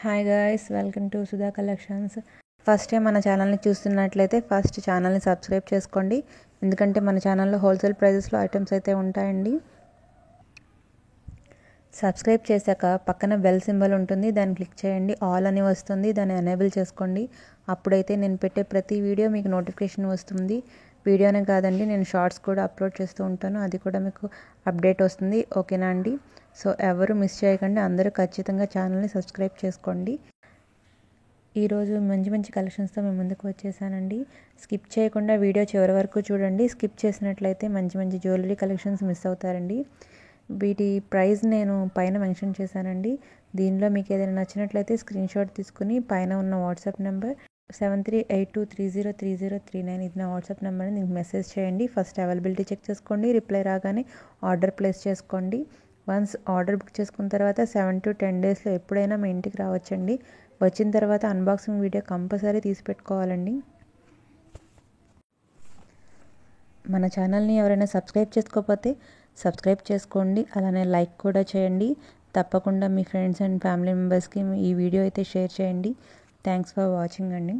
Hi guys, welcome to Sudha collections. First time మన ఛానల్ని చూస్తున్నట్లయితే ఫస్ట్ ఛానల్ని సబ్స్క్రైబ్ చేసుకోండి. ఎందుకంటే మన ఛానల్లో హోల్సేల్ ప్రైజెస్లో ఐటమ్స్ అయితే ఉంటాయండి. సబ్స్క్రైబ్ చేశాక పక్కన బెల్ సింబల్ ఉంటుంది, దాన్ని క్లిక్ చేయండి. ఆల్ అని వస్తుంది, దాన్ని ఎనేబుల్ చేసుకోండి. అప్పుడైతే నేను పెట్టే ప్రతి వీడియో మీకు నోటిఫికేషన్ వస్తుంది. వీడియోనే కాదండి, నేను షార్ట్స్ కూడా అప్లోడ్ చేస్తూ ఉంటాను, అది కూడా మీకు అప్డేట్ వస్తుంది. ఓకేనా అండి? సో ఎవరు మిస్ చేయకండి, అందరూ ఖచ్చితంగా ఛానల్ని సబ్స్క్రైబ్ చేసుకోండి. ఈరోజు మంచి మంచి కలెక్షన్స్తో మేము ముందుకు వచ్చేసానండి. స్కిప్ చేయకుండా వీడియో చివరి వరకు చూడండి. స్కిప్ చేసినట్లయితే మంచి మంచి జ్యువెలరీ కలెక్షన్స్ మిస్ అవుతారండి. వీటి ప్రైస్ నేను పైన మెన్షన్ చేశానండి. దీనిలో మీకు ఏదైనా నచ్చినట్లయితే స్క్రీన్ షాట్ తీసుకుని పైన ఉన్న వాట్సాప్ నెంబర్ 7382303039 ఇది నా వాట్సాప్ నెంబర్ని మీకు మెసేజ్ చేయండి. ఫస్ట్ అవైలబిలిటీ చెక్ చేసుకోండి, రిప్లై రాగానే ఆర్డర్ ప్లేస్ చేసుకోండి. వన్స్ ఆర్డర్ బుక్ చేసుకున్న తర్వాత 7 to 10 డేస్లో ఎప్పుడైనా మీ ఇంటికి రావచ్చండి. వచ్చిన తర్వాత అన్బాక్సింగ్ వీడియో కంపల్సరీ తీసి పెట్టుకోవాలండి. మన ఛానల్ని ఎవరైనా సబ్స్క్రైబ్ చేసుకోకపోతే సబ్స్క్రైబ్ చేసుకోండి, అలానే లైక్ కూడా చేయండి. తప్పకుండా మీ ఫ్రెండ్స్ అండ్ ఫ్యామిలీ మెంబర్స్కి ఈ వీడియో అయితే షేర్ చేయండి. థ్యాంక్స్ ఫర్ వాచింగ్ అండి.